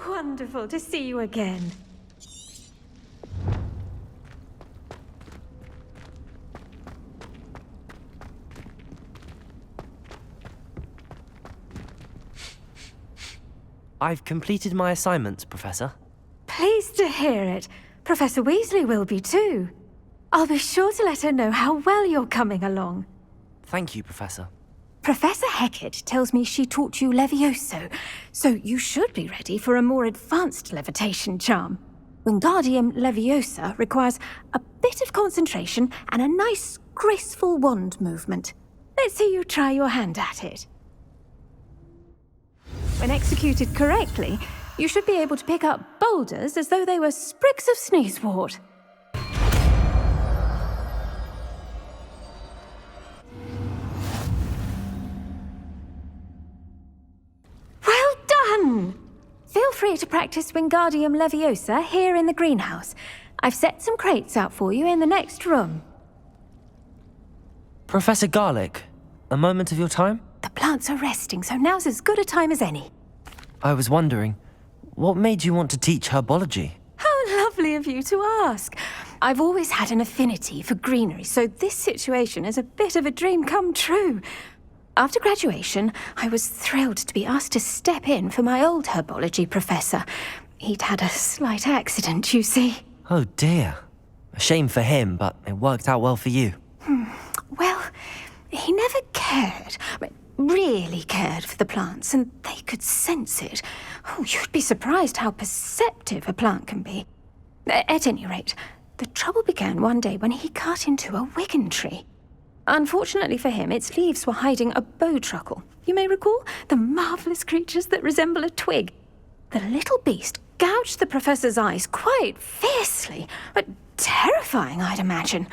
wonderful to see you again. I've completed my assignments, Professor. Pleased to hear it. Professor Weasley will be too. I'll be sure to let her know how well you're coming along. Thank you, Professor. Professor Hecat tells me she taught you Levioso, so you should be ready for a more advanced levitation charm. Wingardium Leviosa requires a bit of concentration and a nice, graceful wand movement. Let's see you try your hand at it. When executed correctly, you should be able to pick up boulders as though they were sprigs of sneezewort. Well done! Feel free to practice Wingardium Leviosa here in the greenhouse. I've set some crates out for you in the next room. Professor Garlick, a moment of your time? The plants are resting, so now's as good a time as any. I was wondering, what made you want to teach herbology? How lovely of you to ask. I've always had an affinity for greenery, so this situation is a bit of a dream come true. After graduation, I was thrilled to be asked to step in for my old herbology professor. He'd had a slight accident, you see. Oh dear. A shame for him, but it worked out well for you. Well, he never cared. Really cared for the plants, and they could sense it. Oh, you'd be surprised how perceptive a plant can be. At any rate, the trouble began one day when he cut into a wigan tree. Unfortunately for him, its leaves were hiding a bowtruckle. You may recall the marvellous creatures that resemble a twig. The little beast gouged the professor's eyes quite fiercely, but terrifying, I'd imagine.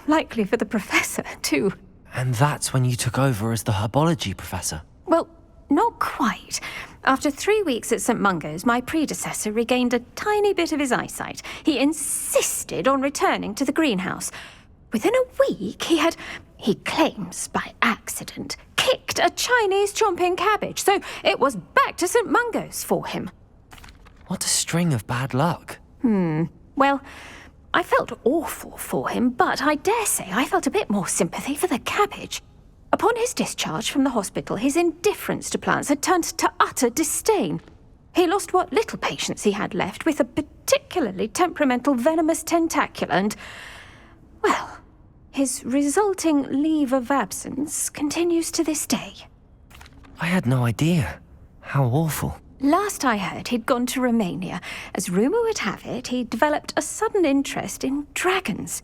Likely for the professor, too. And that's when you took over as the herbology professor? Well, not quite. After 3 weeks at St. Mungo's, my predecessor regained a tiny bit of his eyesight. He insisted on returning to the greenhouse. Within a week, he claims by accident, kicked a Chinese chomping cabbage, so it was back to St. Mungo's for him. What a string of bad luck. Well, I felt awful for him, but I dare say I felt a bit more sympathy for the cabbage. Upon his discharge from the hospital, his indifference to plants had turned to utter disdain. He lost what little patience he had left with a particularly temperamental venomous tentacula and, well, his resulting leave of absence continues to this day. I had no idea. How awful. Last I heard, he'd gone to Romania. As rumour would have it, he developed a sudden interest in dragons.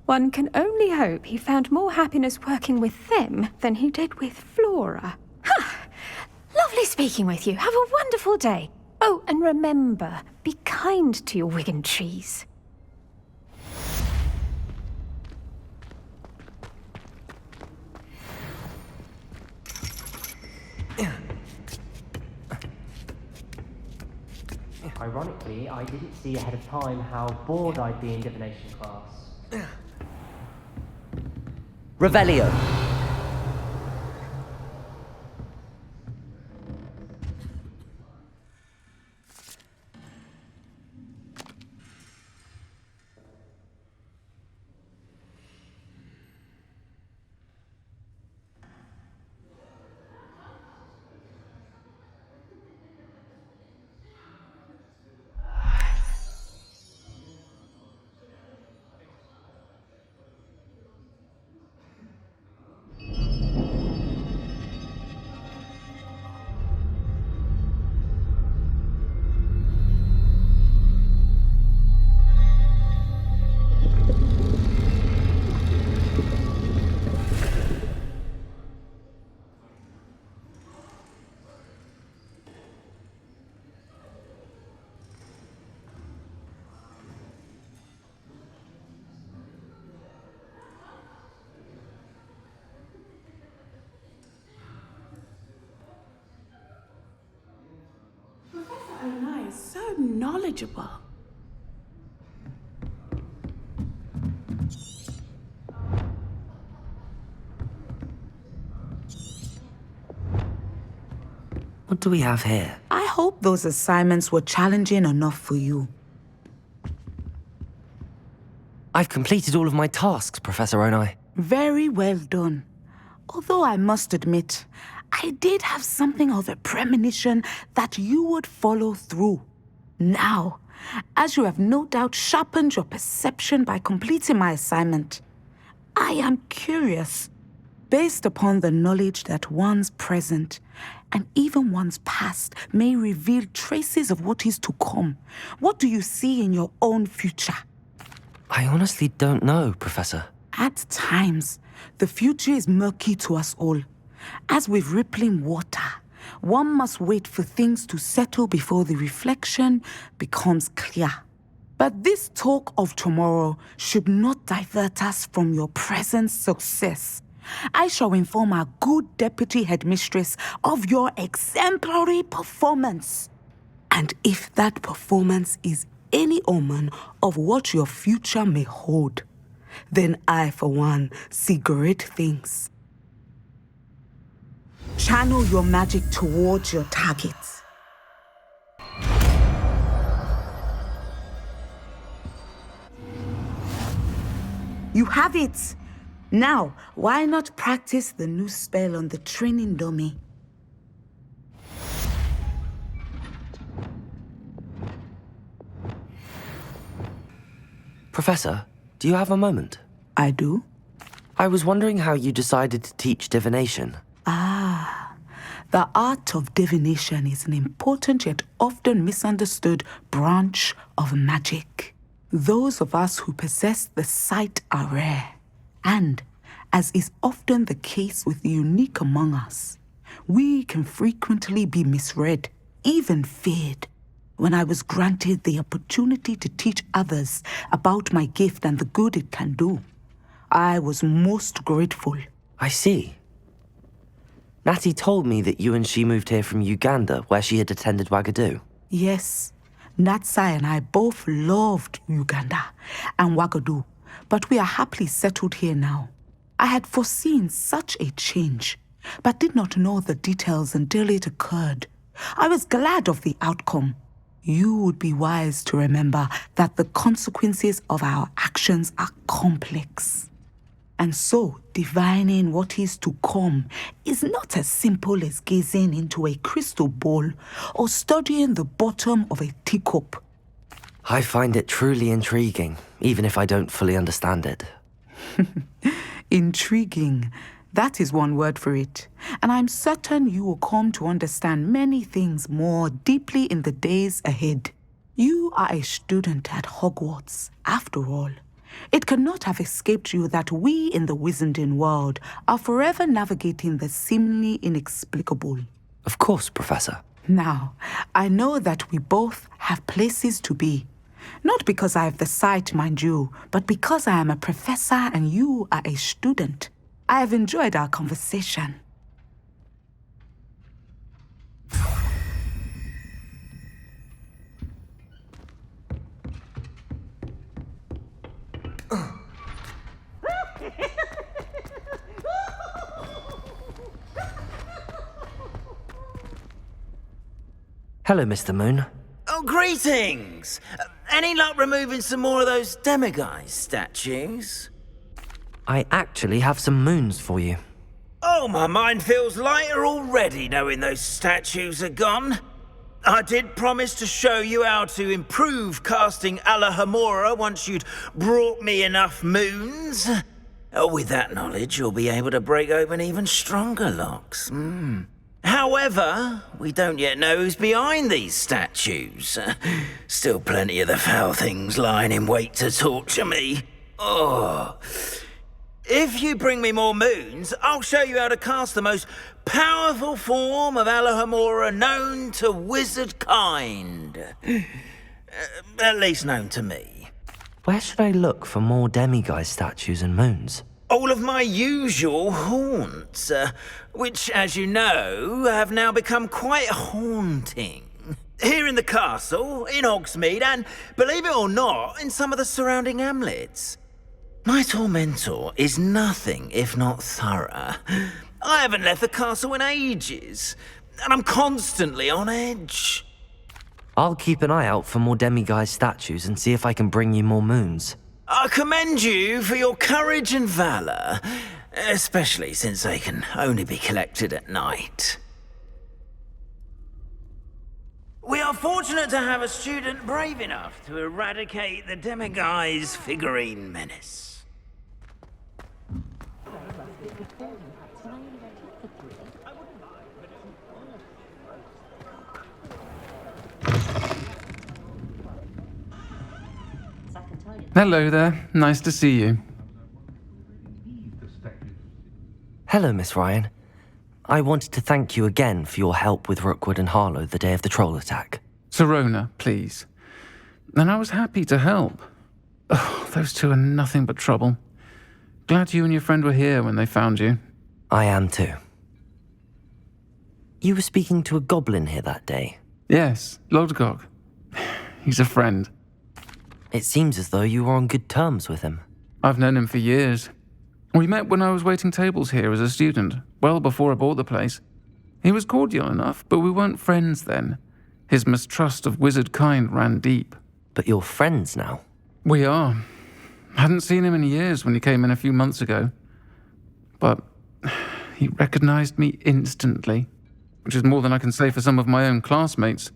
One can only hope he found more happiness working with them than he did with Flora. Lovely speaking with you. Have a wonderful day. Oh, and remember, be kind to your wigan trees. Ironically, I didn't see ahead of time how bored I'd be in divination class. Revelio. So knowledgeable. What do we have here? I hope those assignments were challenging enough for you. I've completed all of my tasks, Professor Onai. Very well done. Although I must admit, I did have something of a premonition that you would follow through. Now, as you have no doubt sharpened your perception by completing my assignment, I am curious, based upon the knowledge that one's present and even one's past may reveal traces of what is to come. What do you see in your own future? I honestly don't know, Professor. At times, the future is murky to us all. As with rippling water, one must wait for things to settle before the reflection becomes clear. But this talk of tomorrow should not divert us from your present success. I shall inform our good deputy headmistress of your exemplary performance. And if that performance is any omen of what your future may hold, then I, for one, see great things. Channel your magic towards your targets. You have it! Now, why not practice the new spell on the training dummy? Professor, do you have a moment? I do? I was wondering how you decided to teach divination. The art of divination is an important yet often misunderstood branch of magic. Those of us who possess the sight are rare. And, as is often the case with the unique among us, we can frequently be misread, even feared. When I was granted the opportunity to teach others about my gift and the good it can do, I was most grateful. I see. Natty told me that you and she moved here from Uganda, where she had attended Wagadu. Yes, Natsai and I both loved Uganda and Wagadu, but we are happily settled here now. I had foreseen such a change, but did not know the details until it occurred. I was glad of the outcome. You would be wise to remember that the consequences of our actions are complex. And so, divining what is to come is not as simple as gazing into a crystal ball or studying the bottom of a teacup. I find it truly intriguing, even if I don't fully understand it. Intriguing. That is one word for it. And I'm certain you will come to understand many things more deeply in the days ahead. You are a student at Hogwarts, after all. It cannot have escaped you that we in the Wizarding world are forever navigating the seemingly inexplicable. Of course, Professor. Now, I know that we both have places to be. Not because I have the sight, mind you, but because I am a professor and you are a student. I have enjoyed our conversation. Hello, Mr. Moon. Oh, greetings! Any luck removing some more of those demiguise statues? I actually have some moons for you. Oh, my mind feels lighter already knowing those statues are gone. I did promise to show you how to improve casting Alohomora once you'd brought me enough moons. Oh, with that knowledge, you'll be able to break open even stronger locks. However, we don't yet know who's behind these statues. Still plenty of the foul things lying in wait to torture me. Oh. If you bring me more moons, I'll show you how to cast the most powerful form of Alohomora known to wizard kind. At least known to me. Where should I look for more demiguise statues and moons? All of my usual haunts, which, as you know, have now become quite haunting. Here in the castle, in Hogsmeade, and, believe it or not, in some of the surrounding hamlets. My tormentor is nothing if not thorough. I haven't left the castle in ages. and I'm constantly on edge. I'll keep an eye out for more demiguise statues and see if I can bring you more moons. I commend you for your courage and valor, especially since they can only be collected at night. We are fortunate to have a student brave enough to eradicate the demiguise figurine menace. Hello there. Nice to see you. Hello, Miss Ryan. I wanted to thank you again for your help with Rookwood and Harlow the day of the troll attack. Sirona, please. And I was happy to help. Oh, those two are nothing but trouble. Glad you and your friend were here when they found you. I am too. You were speaking to a goblin here that day. Yes, Lodgok. He's a friend. It seems as though you were on good terms with him. I've known him for years. We met when I was waiting tables here as a student, well before I bought the place. He was cordial enough, but we weren't friends then. His mistrust of wizard kind ran deep. But you're friends now. We are. Hadn't seen him in years when he came in a few months ago. But he recognized me instantly, which is more than I can say for some of my own classmates.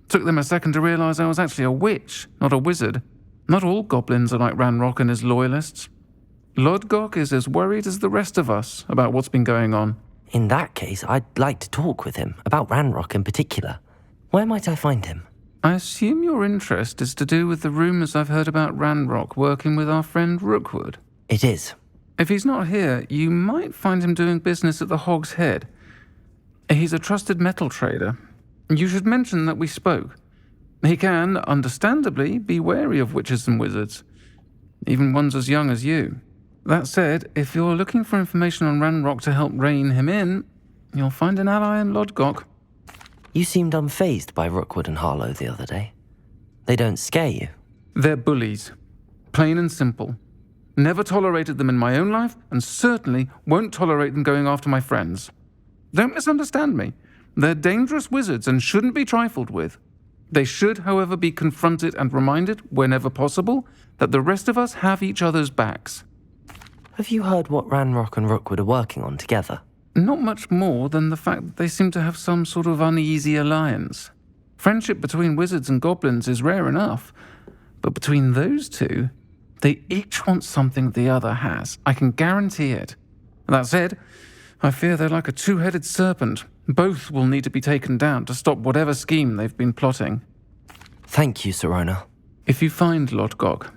Took them a second to realize I was actually a witch, not a wizard. Not all goblins are like Ranrock and his loyalists. Lodgok is as worried as the rest of us about what's been going on. In that case, I'd like to talk with him, about Ranrock in particular. Where might I find him? I assume your interest is to do with the rumors I've heard about Ranrock working with our friend Rookwood. It is. If he's not here, you might find him doing business at the Hog's Head. He's a trusted metal trader. You should mention that we spoke. He can, understandably, be wary of witches and wizards, even ones as young as you. That said, if you're looking for information on Ranrock to help rein him in, you'll find an ally in Lodgok. You seemed unfazed by Rookwood and Harlow the other day. They don't scare you. They're bullies. Plain and simple. Never tolerated them in my own life, and certainly won't tolerate them going after my friends. Don't misunderstand me. They're dangerous wizards and shouldn't be trifled with. They should, however, be confronted and reminded, whenever possible, that the rest of us have each other's backs. Have you heard what Ranrock and Rookwood are working on together? Not much more than the fact that they seem to have some sort of uneasy alliance. Friendship between wizards and goblins is rare enough, but between those two, they each want something the other has. I can guarantee it. That said, I fear they're like a two-headed serpent. Both will need to be taken down to stop whatever scheme they've been plotting. Thank you, Sirona. If you find Lodgok,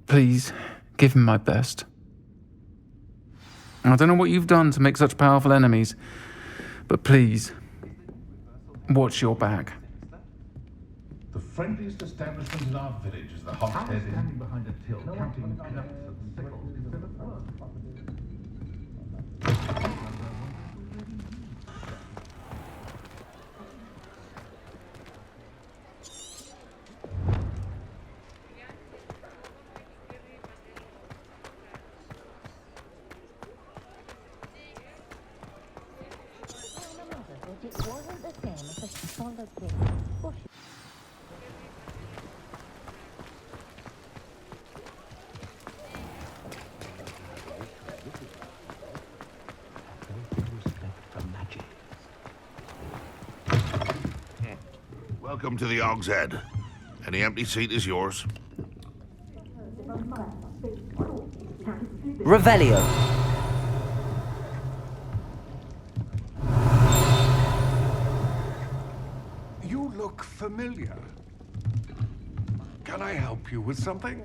please give him my best. I don't know what you've done to make such powerful enemies, but please, watch your back. The friendliest establishment in our village is the Hog's Head Inn. Behind a till, counting cups and sickles instead of work. Welcome to the Hog's Head. Any empty seat is yours. Revelio. You look familiar. Can I help you with something?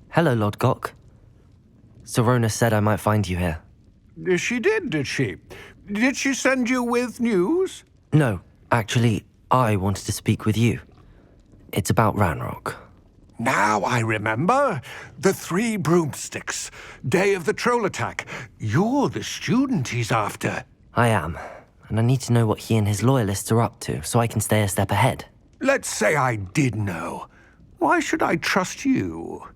Hello, Lodgok. Sirona said I might find you here. She did she? Did she send you with news? No, actually, I wanted to speak with you. It's about Ranrock. Now I remember. The 3 broomsticks. Day of the troll attack. You're the student he's after. I am, and I need to know what he and his loyalists are up to so I can stay a step ahead. Let's say I did know. Why should I trust you?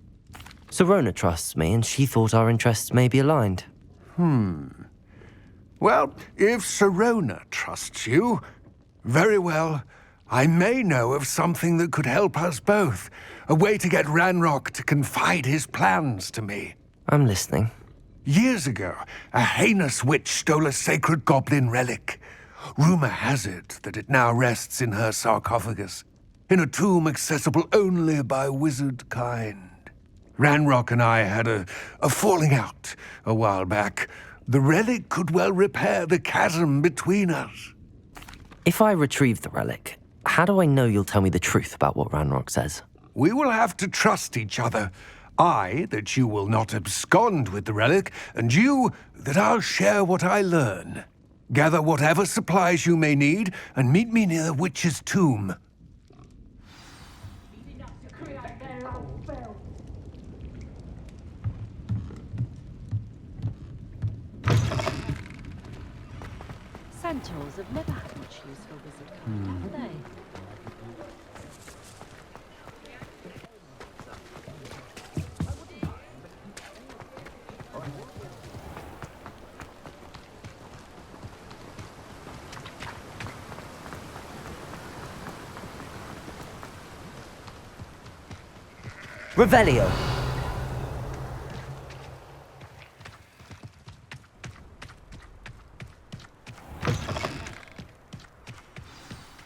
Sirona trusts me, and she thought our interests may be aligned. Well, if Sirona trusts you, very well. I may know of something that could help us both. A way to get Ranrock to confide his plans to me. I'm listening. Years ago, a heinous witch stole a sacred goblin relic. Rumor has it that it now rests in her sarcophagus, in a tomb accessible only by wizard kind. Ranrock and I had a falling out a while back. The relic could well repair the chasm between us. If I retrieve the relic, how do I know you'll tell me the truth about what Ranrock says? We will have to trust each other. I, that you will not abscond with the relic, and you, that I'll share what I learn. Gather whatever supplies you may need, and meet me near the witch's tomb. Centaurs have never had much use for wizard kind, have they? Revelio!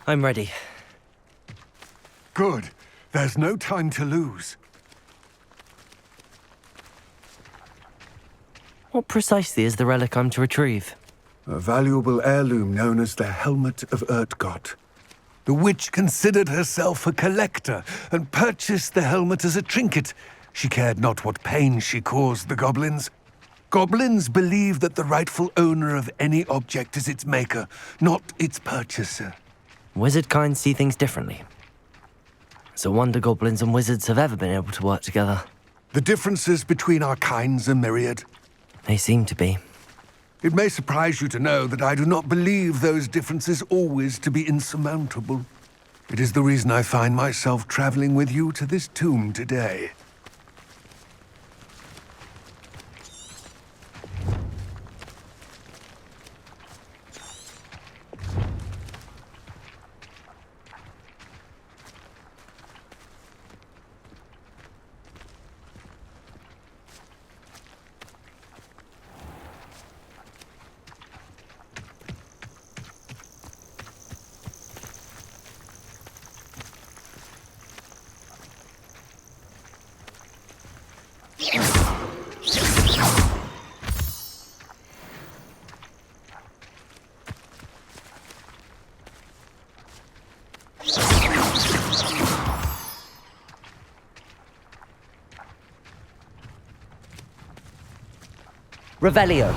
I'm ready. Good. There's no time to lose. What precisely is the relic I'm to retrieve? A valuable heirloom known as the Helmet of Urtkot. The witch considered herself a collector and purchased the helmet as a trinket. She cared not what pain she caused the goblins. Goblins believe that the rightful owner of any object is its maker, not its purchaser. Wizard kind see things differently. It's a wonder goblins and wizards have ever been able to work together. The differences between our kinds are myriad. They seem to be. It may surprise you to know that I do not believe those differences always to be insurmountable. It is the reason I find myself traveling with you to this tomb today. Revelio.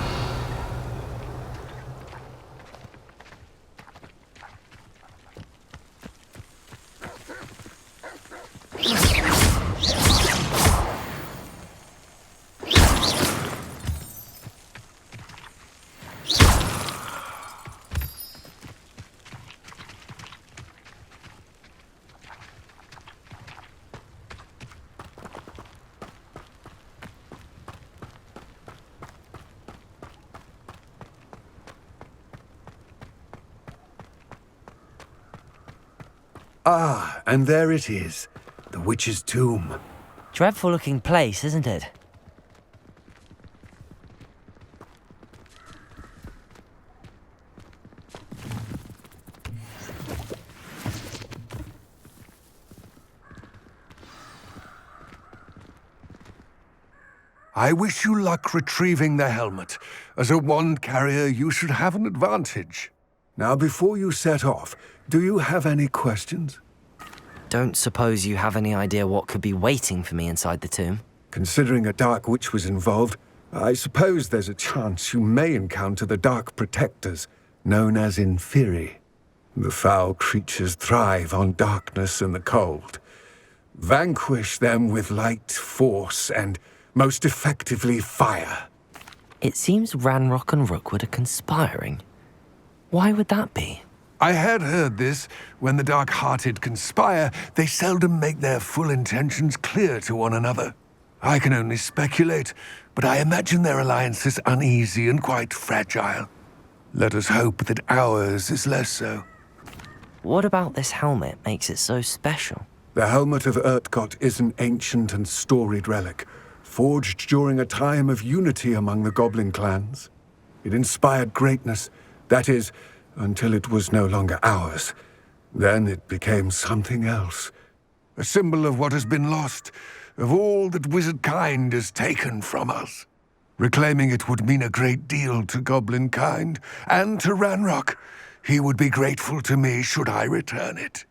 Ah, and there it is, the witch's tomb. Dreadful looking place, isn't it? I wish you luck retrieving the helmet. As a wand carrier, you should have an advantage. Now, before you set off, do you have any questions? Don't suppose you have any idea what could be waiting for me inside the tomb? Considering a dark witch was involved, I suppose there's a chance you may encounter the Dark Protectors, known as Inferi. The foul creatures thrive on darkness and the cold. Vanquish them with light, force, and most effectively fire. It seems Ranrock and Rookwood are conspiring. Why would that be? I had heard this. When the dark-hearted conspire, they seldom make their full intentions clear to one another. I can only speculate, but I imagine their alliance is uneasy and quite fragile. Let us hope that ours is less so. What about this helmet makes it so special? The helmet of Urtkot is an ancient and storied relic, forged during a time of unity among the goblin clans. It inspired greatness, that is, until it was no longer ours. Then it became something else. A symbol of what has been lost, of all that wizard kind has taken from us. Reclaiming it would mean a great deal to goblin kind, and to Ranrock. He would be grateful to me should I return it.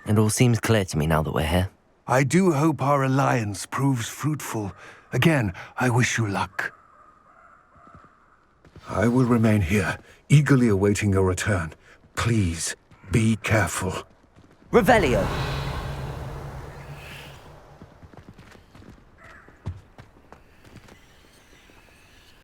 It all seems clear to me now that we're here. I do hope our alliance proves fruitful. Again, I wish you luck. I will remain here, eagerly awaiting your return. Please, be careful. Revelio!